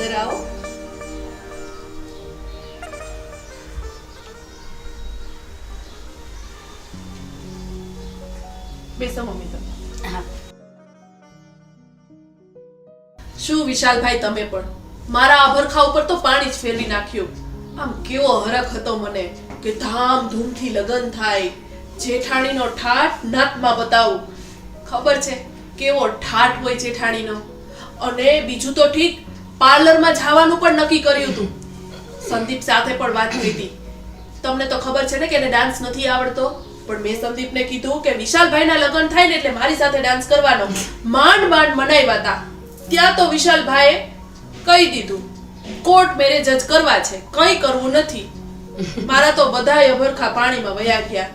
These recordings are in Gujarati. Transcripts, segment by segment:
અંદર આવો. બેસો મમ્મી તમે. હા. શું વિશાલભાઈ, તમે પણ મારા આભરખા ઉપર તો પાણી જ ફેરવી નાખ્યું. આમ કેવો હરખ હતો મને કે ધામધૂમથી લગ્ન થાય, જેઠાણીનો ઠાઠ નાતમાં બતાવું. ખબર છે કેવો ઠાઠ હોય જેઠાણીનો. અને બીજું તો ઠીક, પાર્લરમાં જવાનું પણ નક્કી કર્યું હતું. સંદીપ સાથે પણ વાત કરી હતી. તમને તો ખબર છે ને કે એને ડાન્સ નથી આવડતો, પણ મેં સંદીપને કીધું કે વિશાલભાઈના લગ્ન થાય ને એટલે મારી સાથે ડાન્સ કરવાનો. માંડ માંડ મનાવ્યા હતા. ત્યાં તો વિશાલભાઈએ કહી દીધું કોર્ટ મેરેજ જ કરવા છે, કંઈ કરવું નથી. મારા તો બધાય અભરખા પાણીમાં વયા ગયા.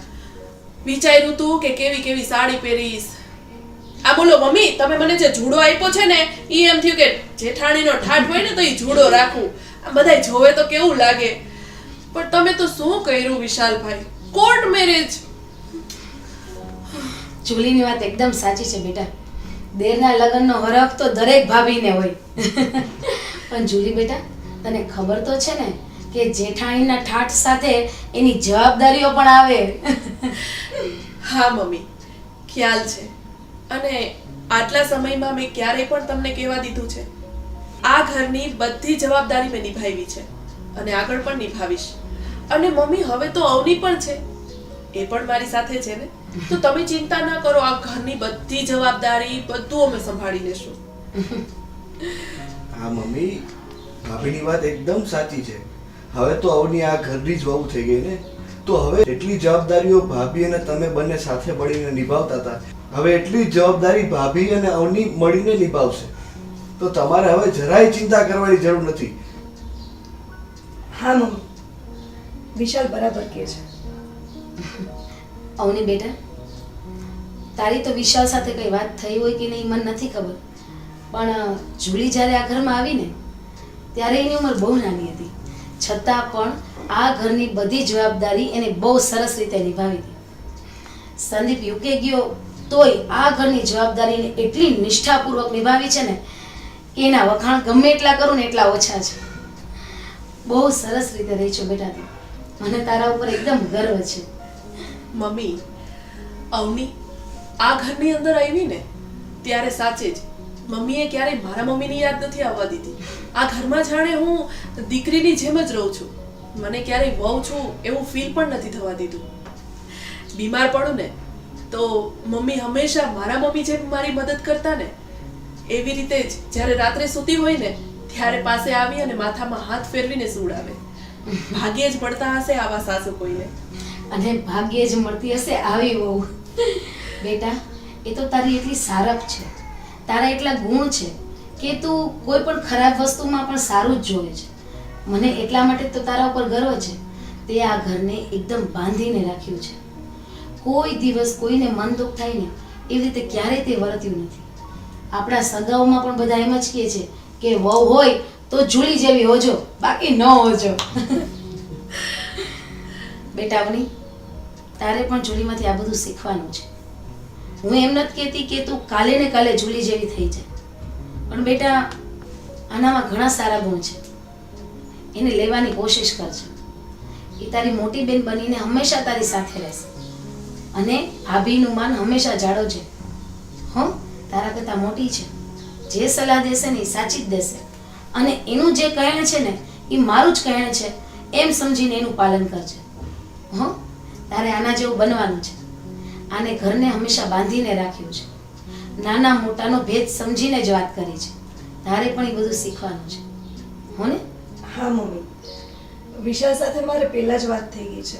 વિચાર્યું તું કે કેવી કેવી સાડી પહેરીશ. આ બોલો મમ્મી, તમે મને જે જુડો આપ્યો છે ને ઈ એમ થયું કે જેઠાણીનો ઠાઠ હોય ને તો ઈ જુડો રાખું, આ બધાય જોવે તો કેવું લાગે. પણ તમે તો શું કર્યું વિશાલભાઈ, કોર્ટ મેરેજ. જુલીની વાત એકદમ સાચી છે બેટા. દેરના લગ્નનો હરખ તો દરેક ભાભીને હોય. પણ જુલી બેટા, તને ખબર તો છે ને કે જેઠાણીના ઠાઠ સાથે એની જવાબદારીઓ પણ આવે. હા મમ્મી, ખ્યાલ છે. અને આટલા સમયમાં મેં ક્યારેય પણ તમને કહેવા દીધું છે, આ ઘરની બધી જવાબદારી મેં નિભાવી છે અને આગળ પણ નિભાવીશ. અને મમ્મી, હવે તો અવની પણ છે, એ પણ મારી સાથે છે ને, તો તમે ચિંતા ના કરો. આ ઘરની બધી જવાબદારી બધું અમે સંભાળી લેશું. હા મમ્મી, ભાભીની વાત એકદમ સાચી છે. હવે તો અવની આ ઘરની જ વહુ થઈ ગઈ ને, તો હવે એટલી જવાબદારીઓ ભાભી અને તમે બંને સાથે મળીને નિભાવતા હતા, હવે એટલી જવાબદારી ભાભી અને અવની મળીને નિભાવશે. તો તમારે હવે જરાય ચિંતા કરવાની જરૂર નથી. હા મમ્મી, વિશાલ બરાબર કહે છે. અવની બેટા, તારી તો વિશાલ સાથે કઈ વાત થઈ હોય કે નહીં મને નથી ખબર, પણ જુલી જ્યારે આ ઘરમાં આવીને ત્યારે એની ઉંમર બહુ નાની હતી, છતાં પણ આ ઘરની બધી જવાબદારી એને બહુ સરસ રીતે નિભાવી હતી. સંદીપ યુકે ગયો તોય આ ઘરની જવાબદારીને એટલી નિષ્ઠાપૂર્વક નિભાવી છે ને કે એના વખાણ ગમે એટલા કરું ને એટલા ઓછા છે. બહુ સરસ રીતે રહી છો બેટા તું. મને તારા ઉપર એકદમ ગર્વ છે. મમ્મી, અવની આ ઘરની અંદર આવી ને ત્યારે સાચે જ મમ્મીએ ક્યારેય મારા મમ્મીની યાદ નથી આવવા દીધી. આ ઘરમાં જાણે હું દીકરીની જેમ જ રહું છું. મને ક્યારેય વહુ છું એવું ફીલ પણ નથી થવા દીધું. બીમાર પડું ને તો મમ્મી હંમેશા મારા મમ્મી જેમ મારી મદદ કરતા ને, એવી રીતે જ જ્યારે રાત્રે સૂતી હોય ને ત્યારે પાસે આવી અને માથામાં હાથ ફેરવીને સુવડાવે. ભાગ્યે જ મળતા હશે આવા સાસુ કોઈને. અને ભાગ્યે જ મળતી હશે આવી વહુ. બેટા, એ તો તારી એટલી સારપ છે, તારા એટલા ગુણ છે કે તું કોઈ પણ ખરાબ વસ્તુમાં પણ સારું જ જોવે છે. મને એટલા માટે તો તારા ઉપર ગર્વ છે. તે આ ઘરને એકદમ બાંધીને રાખ્યું છે. કોઈ દિવસ કોઈને મન દુઃખ થાય ને એવી રીતે ક્યારેય તે વર્ત્યું નથી. આપણા સગાઓમાં પણ બધા એમ જ કહે છે કે વહુ હોય તો જુલી જેવી હોજો, બાકી ન હોજો. બેટા અવની, તારે પણ જુલીમાંથી આ બધું શીખવાનું છે. હું એમ નથી કહેતી કે તું કાલે ને કાલે જુલી જેવી થઈ જાય, પણ બેટા આનામાં ઘણા સારા ગુણ છે, એને લેવાની કોશિશ કરજે. એ તારી મોટી બેન બનીને હંમેશા તારી સાથે રહેશે અને ભાભીનું માન હંમેશા જાળવજે. હો, તારા કરતાં મોટી છે, જે સલાહ દેશે ને એ સાચી જ દેશે અને એનું જે કહેણ છે ને એ મારું જ કહેણ છે એમ સમજીને એનું પાલન કરજે. હો, તારે આના જેવું બનવાનું છે. આને ઘરને હંમેશા બાંધીને રાખ્યું છે, નાના મોટાનો ભેદ સમજીને જ વાત કરી છે. તારે પણ એ બધું શીખવાનું છે. હો ને? હા મમ્મી, વિશાલ સાથે મારે પહેલા જ વાત થઈ ગઈ છે.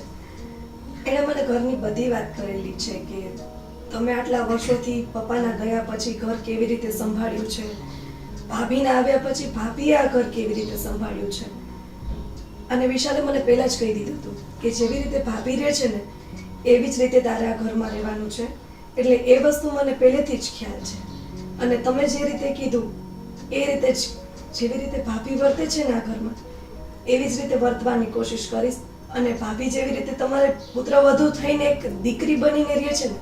એણે મને ઘરની બધી વાત કરેલી છે કે તમે આટલા વર્ષોથી પપ્પાના ગયા પછી ઘર કેવી રીતે સંભાળ્યું છે, ભાભીના આવ્યા પછી ભાભીએ આ ઘર કેવી રીતે સંભાળ્યું છે. અને વિશાલે મને પહેલા જ કહી દીધું હતું કે જેવી રીતે ભાભી રહે છે ને એવી જ રીતે તારે આ ઘરમાં રહેવાનું છે. એટલે એ વસ્તુ મને પહેલેથી જ ખ્યાલ છે. અને તમે જે રીતે કીધું એ રીતે જ જેવી રીતે ભાભી વર્તે છે ને આ ઘરમાં એવી જ રીતે વર્તવાની કોશિશ કરીશ. અને ભાભી જેવી રીતે તમારે પુત્રવધુ થઈને એક દીકરી બનીને રહે છે ને,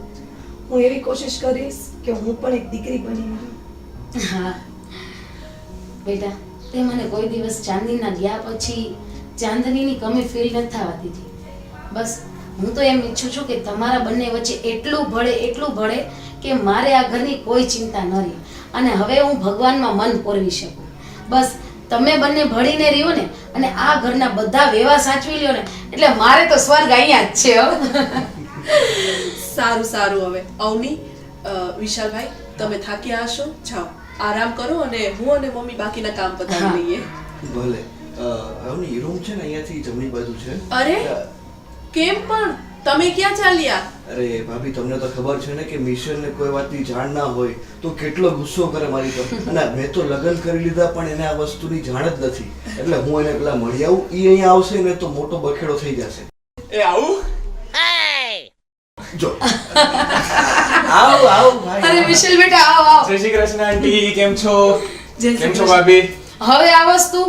હું એવી કોશિશ કરીશ કે હું પણ એક દીકરી બનીને રહું. હા બેટા, તે મને કોઈ દિવસ ચાંદનીના ગયા પછી ચાંદનીની કમી ફીલ નથી થવા દીધી. બસ હું તો એમ ઈચ્છું છું કે તમારા બંને વચ્ચે એટલું ભળે કે મારે આ ઘરની કોઈ ચિંતા ન રહે અને હવે હું ભગવાનમાં મન પોરવી શકું. બસ તમે બંને ભળીને રહ્યો ને અને આ ઘરના બધા વ્યવહાર સાચવી લ્યો ને એટલે મારે તો સ્વર્ગ અહીંયા જ છે હો. સારું હવે અવની, વિશાલભાઈ તમે થાક્યા હશો, જાઓ આરામ કરો અને હું અને મમ્મી બાકીના કામ પતાવી લઈએ. ભલે. અવની રૂમ છે ને અહીંયાથી જમણી બાજુ છે. અરે કેમ પણ તમે ક્યાં ચાલ્યા? અરે ભાભી તમને તો ખબર છે ને કે મિશનને કોઈ વાતની જાણ ના હોય તો કેટલો ગુસ્સો કરે મારી પર. અને મેં તો લગ્ન કરી લીધા પણ એને આ વસ્તુની જાણ જ નથી. એટલે હું એને પેલા મળી આવું, ઈ અહીંયા આવશે ને તો મોટો બખેડો થઈ જશે. એ આવું જો આવ ભાઈ. અરે વિશાલ બેટા આવ. જય શ્રી કૃષ્ણ આંટી, કેમ છો? જય શ્રી કેમ છો કૃષ્ણ. ભાભી? હવે આ વસ્તુ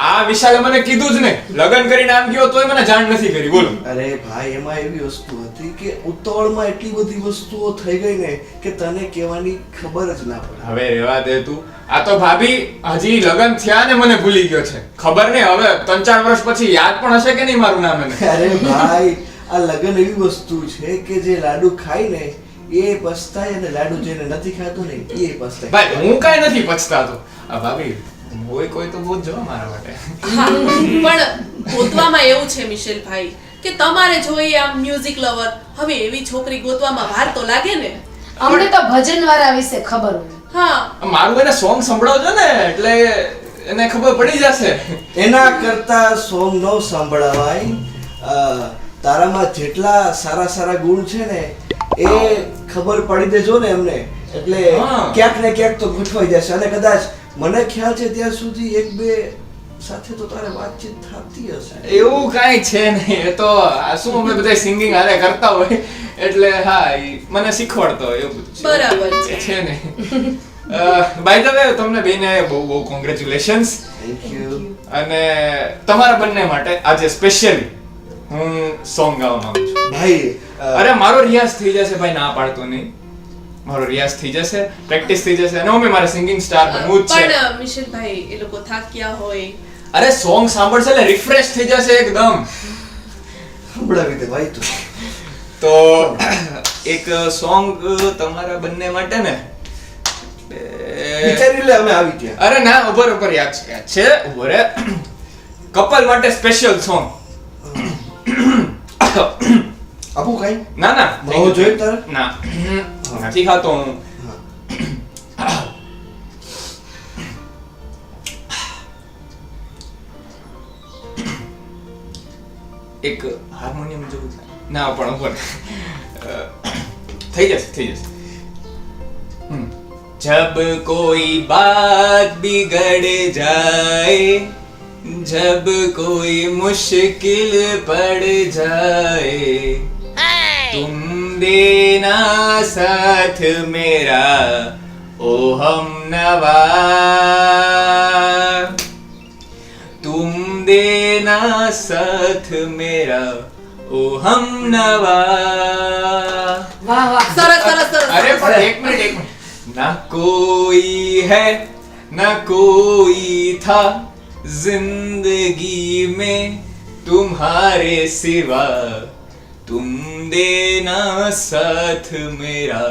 આ વિશાલે મને કીધું જ ને, લગ્ન કરીને આમ ગયો તોય મને જાણ નથી કરી. બોલો. અરે ભાઈ એમાં એવી વસ્તુ હતી કે ઉતાવળમાં એટલી બધી વસ્તુઓ થઈ ગઈ ને કે તને કહેવાની ખબર જ ના પડે. હવે રેવા દે તું. આ તો ભાભી હજી લગ્ન થયા ને મને ભૂલી ગયો છે. ખબર નહીં હવે 3-4 વર્ષ પછી યાદ પણ હશે કે નહીં મારું નામ એને. અરે ભાઈ આ લગન એવી વસ્તુ છે કે જે લાડુ ખાય ને એ પછતાય અને લાડુ જેને નથી ખાતો ને એ પછતાય. ભાઈ હું કાંઈ નથી પછતાતો. આ ભાભી કોઈ તો બોલ જો મારા માટે. હા, પણ ગોતવામાં એવું છે મિશેલભાઈ કે તમારે જોઈએ આમ મ્યુઝિક લવર, હવે એવી છોકરી ગોતવામાં વાર તો લાગે ને. અમને તો ભજન વાળા વિશે ખબર હોય. હા મારું એને સોંગ સંભળાવજો ને એટલે એને ખબર પડી જશે. એના કરતા સોંગ નો સાંભળવાય. તારામાં જેટલા સારા ગુણ છે ને એ ખબર પડી દેજો ને એમને એટલે હા. ક્યાંક ને ક્યાંક તો ગોઠવાઈ જશે. અને કદાચ મને ખ્યાલ છે ત્યાં સુધી 1-2 સાથે તો તારે વાતચીત થતી હશે. એવું કાંઈ છે નહીં. એ તો આ શું અમે બધા સિંગિંગ હારે કરતા હોય એટલે હા ઈ મને શીખવાડતો હોય એવું બધું છે. બરાબર છે. એ છે ને. બાય ધ વે તમને બેને બહુ કોંગ્રેચ્યુલેશન્સ. Thank you. અને તમારા બંને માટે આજે સ્પેશિયલી હું સોંગ ગાવા માંગુ છું. ભાઈ અરે મારો રિયાઝ થઈ જશે ભાઈ, ના પાડતો નહીં. મારો રિયાઝ થઈ જશે, પ્રેક્ટિસ થઈ જશે અને હું મારા સિંગિંગ સ્ટાર બનવું જ છે. પણ મિશેલભાઈ એ લોકો થાક્યા હોય. અરે સોંગ સાંભળશે એટલે રિફ્રેશ થઈ જશે એકદમ. સંભળાવી દે ભાઈ તું. તો એક સોંગ તમારા બંને માટે ને વિચારી લે અમે આવી ત્યાં. અરે ના ઉપર યાદ છે ઉભો રે. કપલ માટે સ્પેશિયલ સોંગ. આપું કઈ ના માવો જોઈએ તારે? ના નથી ખાતો હું. એક હાર્મોનિયમ જેવું છે. ના પણ ઉપર થઈ જશે. जब कोई बात बिगड़ जाए, जब कोई मुश्किल पड़ जाए, तुम देना साथ मेरा ओ हमनवा, तुम देना साथ मेरा ओ हमनवा. વાહ વાહ. સરસ. अरे पर एक मिनट ना कोई है ना कोई था जिंदगी में तुम्हारे सिवा, तुम देना साथ मेरा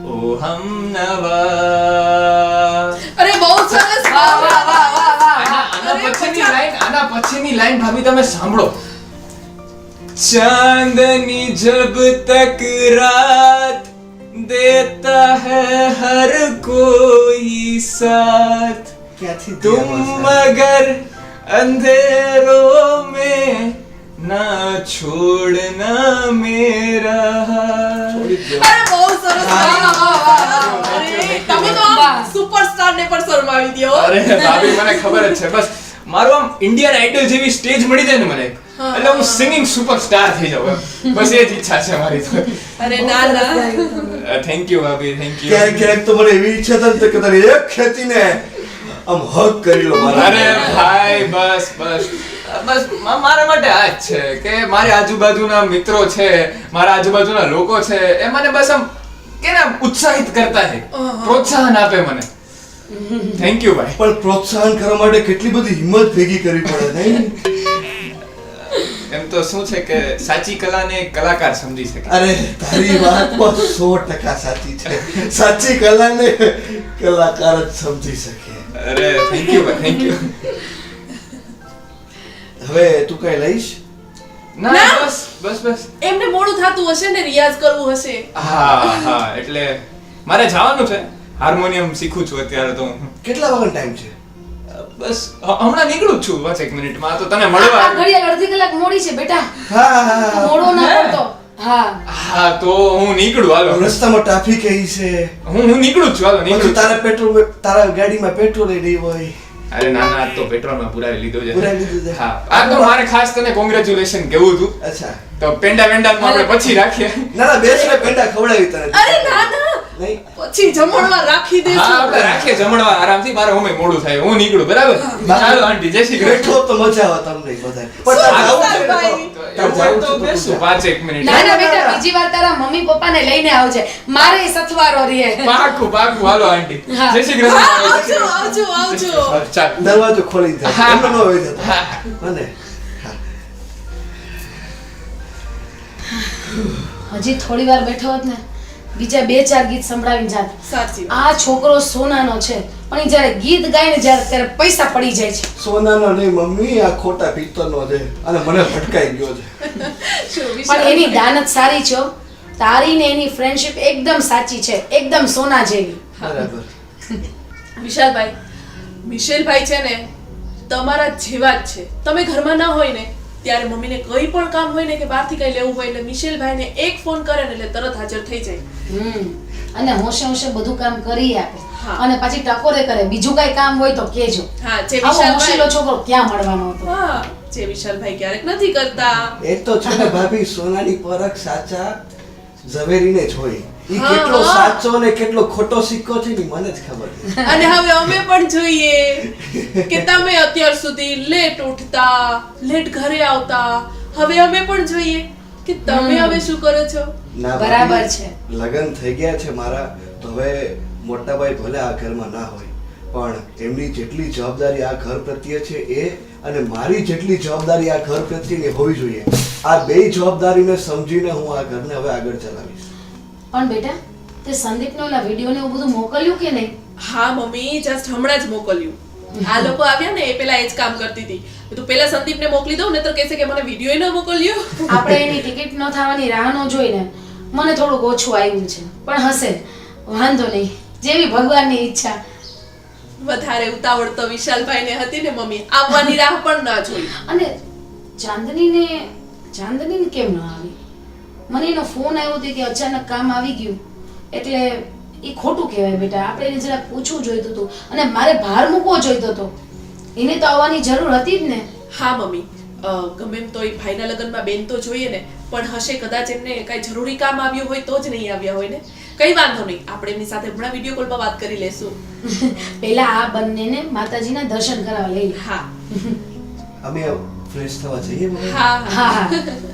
ओ हमनवा. અરે બહુ સરસ. વાહ વાહ વાહ વાહ વાહ. આના પછીની લાઈન ભાભી તમે સાંભળો. चांदनी जब तक रात देता है हर कोई साथ, ક્યાંથી तुम मगर अंधेरों में ना छोड़ना मेरा हाथ. અરે બહુ સરસ. અરે તમે તો આમ સુપરસ્ટાર ને પણ શરમાવી દો. અરે ભાભી મને ખબર જ છે. બસ મારું આમ ઇન્ડિયન આઇડલ જેવી સ્ટેજ મળી જાય ને મને એટલે હું સિંગિંગ સુપરસ્ટાર થઈ જાઉં એમ. બસ એ જ ઈચ્છા છે મારી તો. અરે ના થેન્ક યુ ભાભી, થેન્ક યુ. ક્યારેક તો મને એવી ઈચ્છા થાય કે તારે એક ખેંચીને આમ હક કરી લો મારા. અરે ભાઈ બસ મારા માટે આ જ છે કે મારી આજુબાજુના મિત્રો છે, મારા આજુબાજુના લોકો છે, એ મને બસ આમ કે ને ઉત્સાહિત કરતા છે, પ્રોત્સાહન આપે મને. થેન્ક યુ ભાઈ. પણ પ્રોત્સાહન કરવા માટે કેટલી બધી હિંમત ભેગી કરવી પડે નહીં? એમ તો શું છે કે સાચી કલાને કલાકાર સમજી શકે. અરે તારી વાત પણ 100% સાચી છે. સાચી કલાને કલાકાર જ સમજી શકે. અરે થેન્ક યુ ભાઈ, થેન્ક યુ. હવે તું કઈ લઈશ? ના ના. બસ બસ બસ. એમને મોડું થતું હશે ને, રિયાઝ કરવું હશે. હા હા, એટલે મારે જવાનું છે. હાર્મોનિયમ શીખું છું અત્યારે તો હું. કેટલા વાગ્યાનો ટાઈમ છે? બસ હમણાં નીકળું જ છું, બસ 1 મિનિટમાં. તો તને મળવા આ ઘડિયાળ અડધી કલાક મોડી છે બેટા. હા હા, હા મોડો ના હે? પડતો. હા. હા તો હું નીકળું, હાલો. રસ્તામાં ટ્રાફિક એ છે. હું નીકળું જ છું, હાલો પછી નીકળું. તારે પેટ્રોલ, તારા ગાડીમાં પેટ્રોલ નહીં હોય. અરે ના ના, આજ તો પેટ્રોલમાં પુરાવી લીધું છે. પુરાવી લીધું છે? હા, આ તો મારે ખાસ તને કોંગ્રેચ્યુલેશન કહેવું હતું. અચ્છા. તો પેંડા વેંડાનું આપણે પછી રાખીએ. ના ના, બેસને પેંડા ખવડાવી તને. અરે ના ના, નહીં. પછી જમણવાર રાખી હા દેશું. આપણે રાખીએ જમણવાર આરામથી. મારે ઓમે મોડું થાય, હું નીકળું, બરાબર? ચાલો આંટી, જય શ્રી કૃષ્ણ. બેઠો તો મજા આવે તમને બધાને. પણ શું તારે આવું છે ને ભાઈ? તો- એવું હોય તો બેસું 5-1 મિનિટ. ના ના બેટા, બીજી વાર તારા મમ્મી પપ્પાને લઈને આવજે. મારે સથવારો રહે. પાકું પાકું, હાલો આંટી. હા. જય શ્રી હા, કૃષ્ણ. આવજો આવજો આવજો. ચાલ. દરવાજો ખોલી દે. હા. એમનો ન હોય જતો. હા. અને હા. હજી થોડી વાર બેઠો હોત ને, બીજા 2-4 ગીત સંભળાવીને જાત. સાચી વાત. આ છોકરો સોનાનો છે, પણ ઈ જ્યારે ગીત ગાય ને જ્યારે ત્યારે પૈસા પડી જાય છે. સોનાનો નહીં મમ્મી, આ ખોટા પિત્તળનો છે અને મને ભટકાઈ ગયો છે. શું પણ વિશાલ? એની દાનત સારી છે હો. તારી ને એની ફ્રેન્ડશિપ એકદમ સાચી છે, એકદમ સોના જેવી. બરાબર. વિશાલભાઈ, મિશેલભાઈ છે ને તમારા જેવા જ છે. તમે ઘરમાં ના હોય ને ત્યારે મમ્મીને કંઈ પણ કામ હોય ને કે બહારથી કંઈ લેવું હોય એટલે મિશેલભાઈને એક ફોન કરે ને એટલે તરત હાજર થઈ જાય. અને હોશે હોશે બધું કામ કરી આપે. હા. અને પછી ટકોરે કરે, બીજું કઈ કામ હોય તો કેજો. હા, જે આવો હોશીલો વિશાલભાઈ, છોકરો ક્યાં મળવાનો હતો? હા, જે વિશાલભાઈ ક્યારેક નથી કરતા. એ તો છે ને ભાભી, સોનાની પરખ સાચા ઝવેરીને જ હોય. ઈ હા, કેટલો હા. સાચો ને કેટલો ખોટો સિક્કો છે ને મને જ ખબર છે. અને હવે અમે પણ જોઈએ કે તમે અત્યાર સુધી લેટ ઉઠતા, લેટ ઘરે આવતા. હવે અમે પણ જોઈએ કે તમે હવે શું કરો છો. ના બરાબર ભાભી, છે. લગ્ન થઈ ગયા છે મારા, તો હવે મોટા ભાઈ ભલે આ ઘરમાં ના હોય, પણ એમની જેટલી જવાબદારી આ ઘર પ્રત્યે છે એ, અને મારી જેટલી જવાબદારી આ ઘર પ્રત્યેની હોવી જોઈએ. આ બે જવાબદારીને સમજીને હું આ ઘરને હવે આગળ ચલાવીશ. પણ બેટા, તે સંદીપનો ઓલા વિડીયો ને એવું બધું મોકલ્યું કે નહીં? હા મમ્મી, જસ્ટ હમણાં જ મોકલ્યું. આ લોકો આવ્યા ને એ પેલા એ જ કામ કરતી હતી. તો પેલા સંદીપને મોકલી દઉં ને તો કહેશે કે મને વિડીયો ન મોકલ્યો. આપણે એની ટિકિટ ન થવાની રાહ ન જોઈને મને થોડુંક ઓછું આવ્યું છે, પણ હશે, વાંધો નહીં, જેવી ભગવાનની ઈચ્છા. વધારે ઉતાવળ તો વિશાલભાઈને હતી ને મમ્મી, આવવાની રાહ પણ ના જોઈ. અને ચાંદનીને કેમ ન આવી? મને એનો ફોન આવ્યો હતો કે અચાનક કામ આવી ગયું, એટલે એ ખોટું કહેવાય બેટા. આપણે એને જરા પૂછવું જોઈતું હતું, અને મારે ભાર મૂકવો જોઈતો હતો. એને તો આવવાની જરૂર હતી જ ને. હા મમ્મી, ગમે એમ તો એ ભાઈના લગ્નમાં બેન તો જોઈએ ને, પણ હશે કદાચ એમને કઈ જરૂરી કામ આવ્યું હોય તો જ નહીં આવ્યા હોય ને. કઈ વાંધો નહીં, આપણે એમની સાથે હમણાં વિડીયો કોલમાં વાત કરી લેશું. પહેલા આ બંનેને માતાજીના દર્શન કરાવવા લઈ લે. હા અમે ફ્રેશ થવા જઈએ મમ્મી? હા હા. હા હા.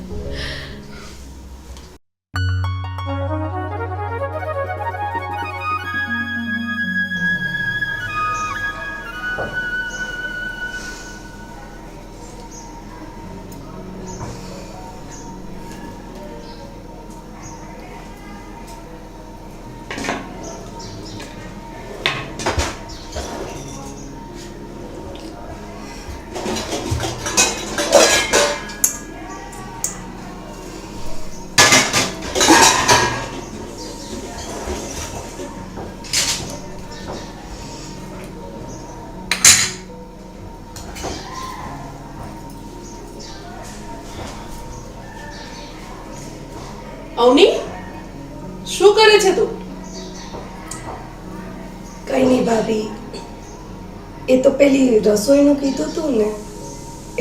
અવની, શું કરે છે તું? કઈ નહીં ભાભી, એ તો પેલી રસોઈનું કીધું તું ને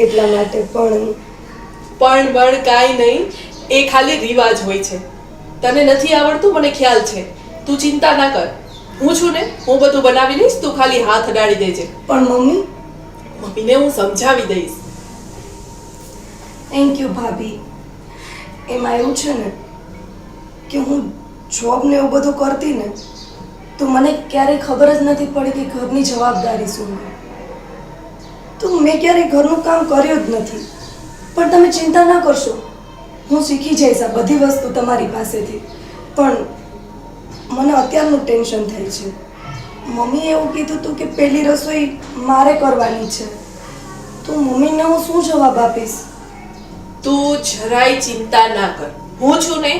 એટલા માટે. પણ બળ કાંઈ નહીં, એ ખાલી રિવાજ હોય છે. તને નથી આવડતું, મને ખ્યાલ છે. તું ચિંતા ના કર, હું છું ને, હું બધું બનાવી લઈશ. તું ખાલી હાથ અડાડી દેજે. પણ મમ્મી, મમ્મીને હું સમજાવી દઈશ. થેન્ક યુ ભાભી. એમાં એવું છે ને કે હું જોબ ને એવું બધું કરતી ને તો મને ક્યારેય ખબર જ નથી પડી કે ઘરની જવાબદારી શું હોય. તો મેં ક્યારેય ઘરનું કામ કર્યું જ નથી. પણ તમે ચિંતા ના કરશો, હું શીખી જઈશ આ બધી વસ્તુ તમારી પાસેથી. પણ મને અત્યારનું ટેન્શન થાય છે. મમ્મીએ એવું કીધું હતું કે પહેલી રસોઈ મારે કરવાની છે. તો મમ્મીને હું શું જવાબ આપીશ? તું જરાય ચિંતા ના કર, હું છું ને.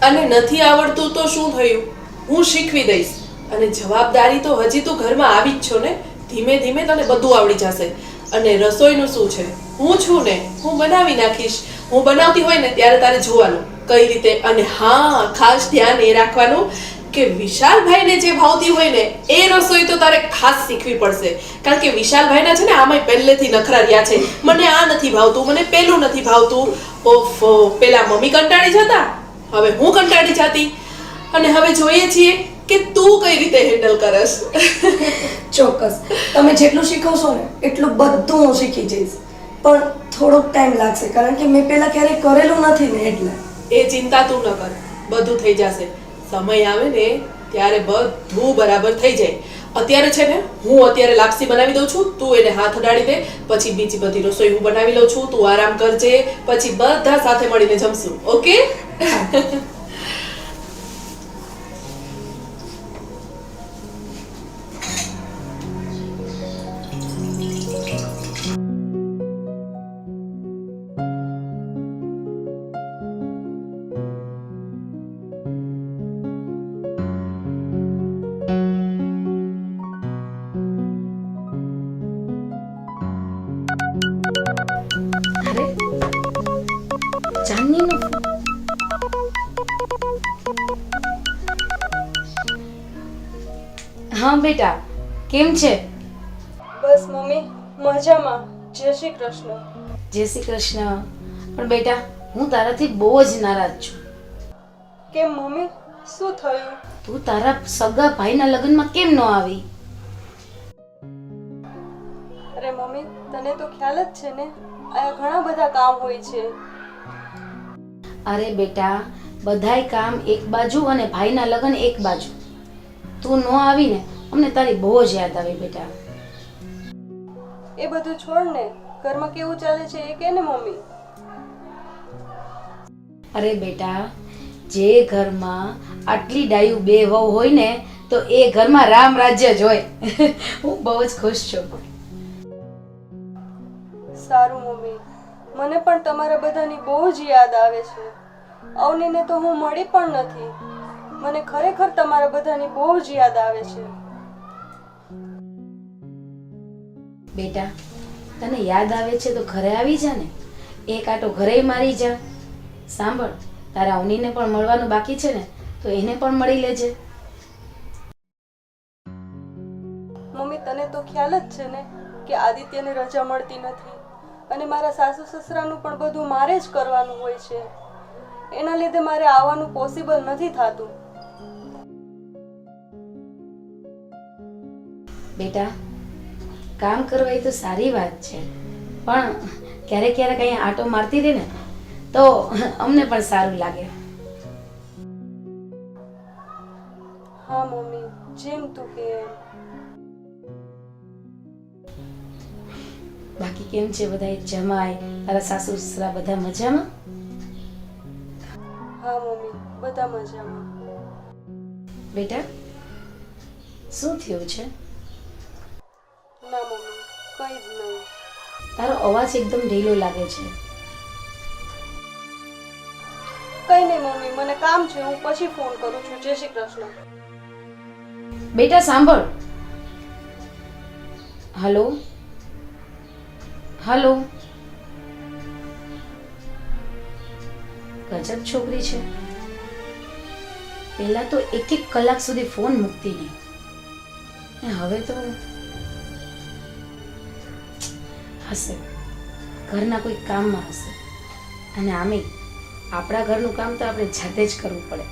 અને નથી આવડતું તો શું થયું, હું શીખવી દઈશ. અને જવાબદારી તો હજી તું ઘરમાં આવી જ છો ને, ધીમે ધીમે તને બધું આવડી જશે. અને રસોઈનું શું છે, હું છું ને, હું બનાવી નાખીશ. હું બનાવતી હોય ને ત્યારે તારે જોવાનું કઈ રીતે. અને હા, ખાસ ધ્યાન એ રાખવાનું કે વિશાલભાઈને જે ભાવતી હોય ને એ રસોઈ તો તારે ખાસ શીખવી પડશે. કારણ કે વિશાલભાઈના છે ને આમાંય પહેલેથી નખરા રહ્યા છે. મને આ નથી ભાવતું, મને પેલું નથી ભાવતું. ઓફો, પેલા મમ્મી કંટાળી જતા, હવે હું કંટાળી જાતી. અને હવે જોઈએ છીએ કે તું કઈ રીતે હેન્ડલ કરસ. ચોક્કસ, તમે જેટલું શીખવશો ને એટલું બધું હું શીખી જઈશ. પણ થોડોક ટાઈમ લાગશે, કારણ કે મેં પહેલા ક્યારેય કરેલું નથી ને એટલે. એ ચિંતા તું ન કર, બધું થઈ જશે. સમય આવે ને ત્યારે બધું બરાબર થઈ જાય. અત્યારે છે ને હું અત્યારે લાપસી બનાવી દઉં છું, તું એને હાથ અડાડી દે. પછી બીજી બધી રસોઈ હું બનાવી લઉં છું, તું આરામ કરજે. પછી બધા સાથે મળીને જમશું. ઓકે? અરે ચાંદનીનો ફોન. હા બેટા, કેમ છે? બસ મમ્મી, મજામાં. જય શ્રી કૃષ્ણ. જય શ્રી કૃષ્ણ. પણ બેટા, હું તારાથી બહુ જ નારાજ છું. કેમ મમ્મી, શું થયું? તું તારા સગા ભાઈના લગ્નમાં કેમ ન આવી? અરે મમ્મી, તને તો ખ્યાલ જ છે ને, આ ઘણા બધા કામ હોય છે. અરે બેટા, બધાય કામ એક બાજુ અને ભાઈના લગ્ન એક બાજુ. તું ન આવીને અમને તારી બહુ જ યાદ આવી બેટા. એ બધું છોડ ને, ઘરમાં કેવું ચાલે છે એ કે ને મમ્મી. અરે બેટા, જે ઘરમાં આટલી ડાયું બે વહુ હોય ને તો એ ઘરમાં રામ રાજ્ય જ હોય. હું બહુ જ ખુશ છું. સારું મમ્મી, મને પણ તમારા બધાની બહુ જ યાદ આવે છે. અવનીને તો હું મળી પણ નથી. મને ખરેખર તમારા બધાની બહુ જ યાદ આવે છે. બેટા, તને યાદ આવે છે તો ઘરે આવી જા ને, એક આટો ઘરે મારી જા. સાંભળ, તારા અવનીને પણ મળવાનું બાકી છે ને તો એને પણ મળી લેજે. મમ્મી, તને તો ખ્યાલ જ છે ને કે આદિત્યને રજા મળતી નથી. અને મારા સાસુ સસરાનું પણ બધું મારે જ કરવાનું હોય છે. એના લીધે મારે આવવાનું પોસિબલ નથી થતું. બેટા, કામ કરવા એ તો સારી વાત છે, પણ ક્યારેક ક્યારેક અહીંયા આટો મારતી રહે ને તો અમને પણ સારું લાગે. હા મમ્મી, જેમ તું કે એમ. બાકી કેમ છે બધા? જમાય, તારા સાસુ સસરા બધા મજામાં? હા મમ્મી, બધા મજામાં. બેટા, શું થયું છે? ના મમ્મી, કંઈ જ નહીં. તારો અવાજ એકદમ ઢીલો લાગે છે. કંઈ નહીં મમ્મી, મને કામ છે, હું પછી ફોન કરું છું. જય શ્રી કૃષ્ણ. બેટા સાંભળ. Hello hello. ગજબ છોકરી છે. પહેલા તો 1-1 કલાક સુધી ફોન મૂકતી નહીં, ને હવે તો હશે, ઘરના કોઈ કામમાં હશે. અને આમે આપણા ઘરનું કામ તો આપણે જાતે જ કરવું પડે.